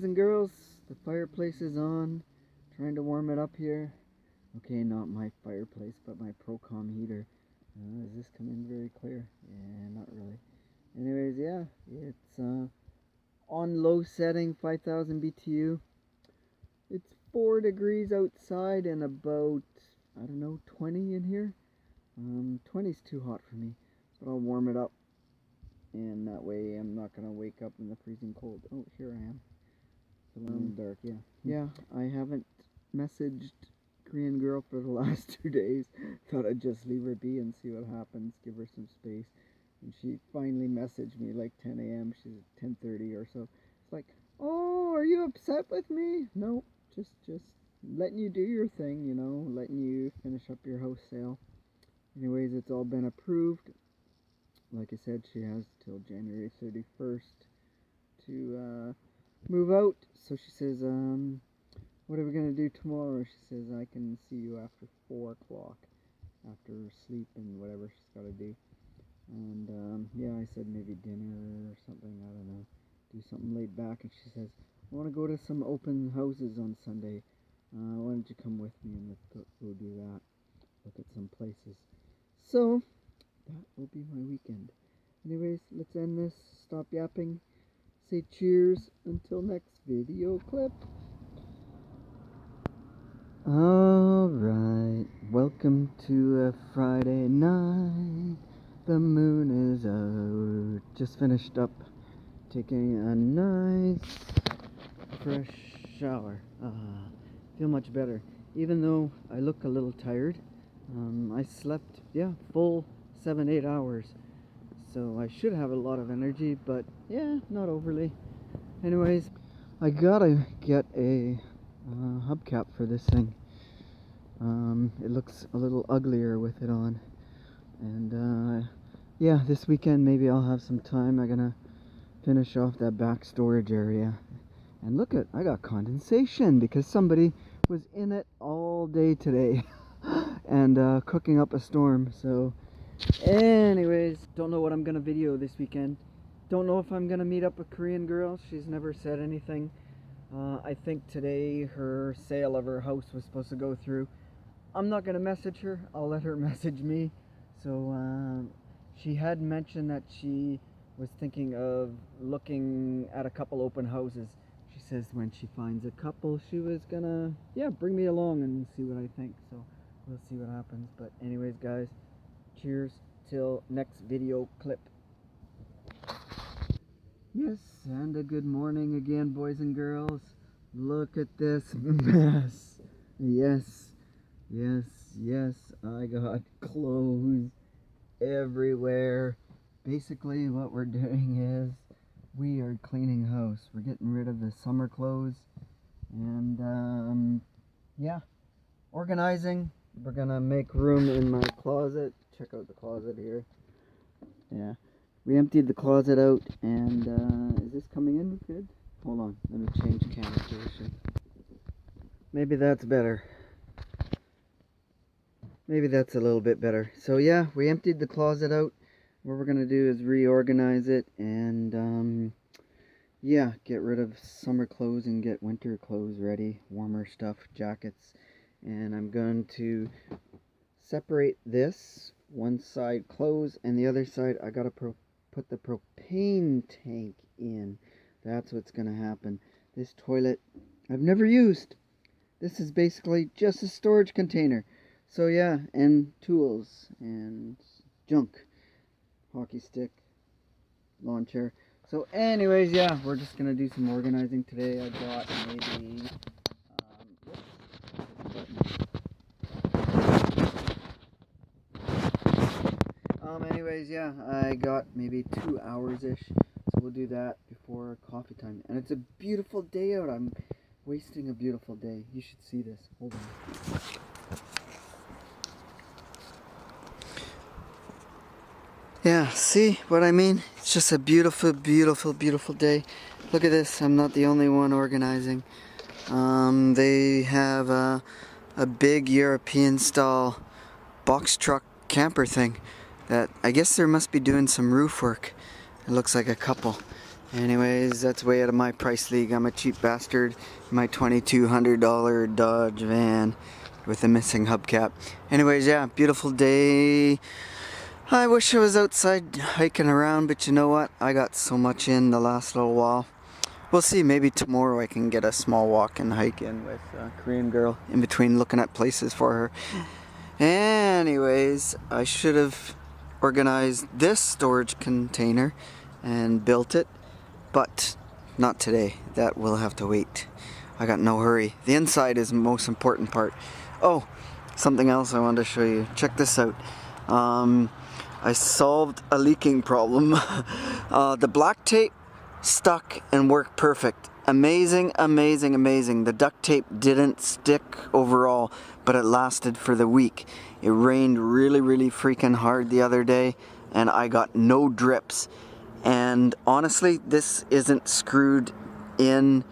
boys and girls, the fireplace is on. Trying to warm it up here. Okay, not my fireplace, but my Procom heater. Does this come in very clear? Yeah, not really. Anyways, yeah, it's on low setting, 5000 BTU. It's 4 degrees outside and about, I don't know, 20 in here. 20 is too hot for me, but I'll warm it up. And that way I'm not going to wake up in the freezing cold. Oh, here I am. It's a little dark, yeah. Yeah, I haven't messaged Korean girl for the last 2 days. Thought I'd just leave her be and see what happens, give her some space. And she finally messaged me like 10 a.m. She's at 10:30 or so. It's like, oh, are you upset with me? No, just letting you do your thing, you know, letting you finish up your house sale. Anyways, it's all been approved. Like I said, she has till January 31st to move out. So she says, what are we going to do tomorrow? She says, I can see you after 4 o'clock, after sleep and whatever she's got to do. And yeah, I said maybe dinner or something, I don't know. Do something laid back. And she says, I want to go to some open houses on Sunday. Why don't you come with me and let's go do that. Look at some places. So, that will be my weekend. Anyways, let's end this. Stop yapping. Say cheers until next video clip. Alright, welcome to a Friday night. The moon is out. Just finished up taking a nice fresh shower. Feel much better. Even though I look a little tired. I slept, yeah, full 7-8 hours. So I should have a lot of energy, but yeah, not overly. Anyways, I gotta get a hubcap for this thing. It looks a little uglier with it on. And yeah, this weekend maybe I'll have some time. I'm gonna finish off that back storage area. And look at, I got condensation because somebody was in it all day today and cooking up a storm. So anyways, don't know what I'm gonna video this weekend. Don't know if I'm gonna meet up with Korean girl. She's never said anything. I think today her sale of her house was supposed to go through. I'm not gonna message her. I'll let her message me. So she had mentioned that she was thinking of looking at a couple open houses. She says when she finds a couple, she was gonna, yeah, bring me along and see what I think. So we'll see what happens. But anyways, guys, cheers till next video clip. Yes, and a good morning again, boys and girls. Look at this mess. Yes, I got clothes everywhere. Basically what we're doing is we are cleaning house. We're getting rid of the summer clothes and yeah, organizing. We're gonna make room in my closet. Check out the closet here. Yeah, we emptied the closet out, and is this coming in good? Hold on, let me change camera position. Maybe that's better. Maybe that's a little bit better. So yeah, we emptied the closet out. What we're gonna do is reorganize it and yeah, get rid of summer clothes and get winter clothes ready, warmer stuff, jackets. And I'm going to separate this, one side clothes and the other side I gotta put the propane tank in. That's what's gonna happen. This toilet I've never used. This is basically just a storage container. So yeah, and tools and junk, hockey stick, lawn chair. So anyways, yeah, we're just gonna do some organizing today. I got maybe anyways, yeah, I got maybe 2 hours-ish, so we'll do that before coffee time. And it's a beautiful day out. I'm wasting a beautiful day. You should see this. Hold on. Yeah, see what I mean? It's just a beautiful, beautiful, beautiful day. Look at this. I'm not the only one organizing. They have a big European-style box truck camper thing that I guess there must be doing some roof work. It looks like a couple. Anyways, that's way out of my price league. I'm a cheap bastard. My $2,200 Dodge van with a missing hubcap. Anyways, yeah, beautiful day. I wish I was outside hiking around, but you know what? I got so much in the last little while. We'll see, maybe tomorrow I can get a small walk and hike in with a Korean girl in between looking at places for her. Anyways, I should have organized this storage container and built it, but not today. That will have to wait. I got no hurry. The inside is the most important part. Oh, something else I wanted to show you. Check this out. I solved a leaking problem. The black tape stuck and worked perfect. Amazing, amazing, amazing. The duct tape didn't stick overall, but it lasted for the week. It rained really, really freaking hard the other day, and I got no drips. And honestly, this isn't screwed in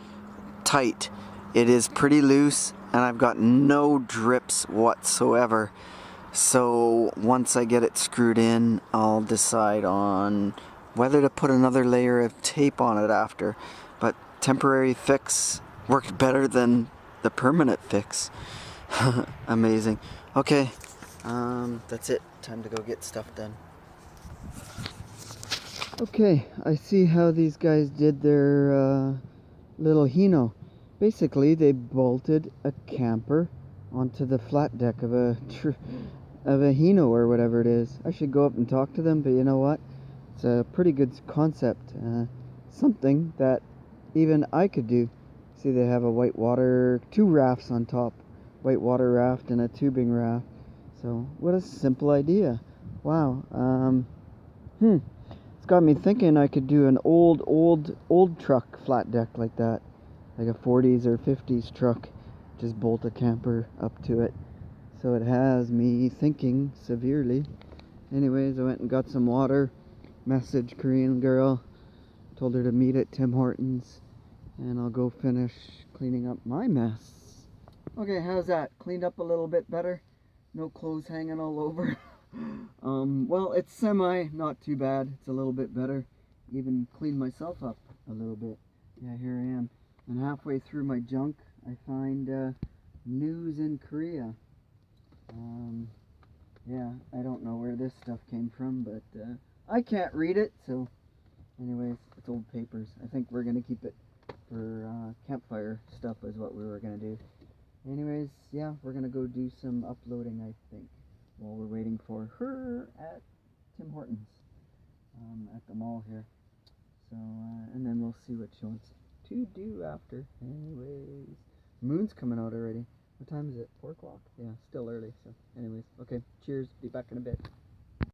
tight. It is pretty loose, and I've got no drips whatsoever. So once I get it screwed in, I'll decide on whether to put another layer of tape on it after. But temporary fix worked better than the permanent fix. Amazing. Okay, that's it. Time to go get stuff done. Okay, I see how these guys did their little Hino. Basically, they bolted a camper onto the flat deck of a Hino or whatever it is. I should go up and talk to them, but you know what? It's a pretty good concept. Something that even I could do. See, they have a whitewater, 2 rafts on top. Whitewater raft and a tubing raft. So, what a simple idea. Wow. It's got me thinking I could do an old truck flat deck like that. Like a 40s or 50s truck. Just bolt a camper up to it. So it has me thinking severely. Anyways, I went and got some water. Messaged Korean girl. Told her to meet at Tim Hortons. And I'll go finish cleaning up my mess. Okay, how's that? Cleaned up a little bit better? No clothes hanging all over. Well, it's not too bad. It's a little bit better. Even cleaned myself up a little bit. Yeah, here I am. And halfway through my junk, I find news in Korea. Yeah, I don't know where this stuff came from, but I can't read it, so anyways, it's old papers. I think we're gonna keep it for campfire stuff is what we were gonna do. Anyways, yeah, we're gonna go do some uploading, I think, while we're waiting for her at Tim Hortons, at the mall here. So, and then we'll see what she wants to do after. Anyways, moon's coming out already. What time is it? 4 o'clock? Yeah, still early. So anyways, okay, cheers. Be back in a bit.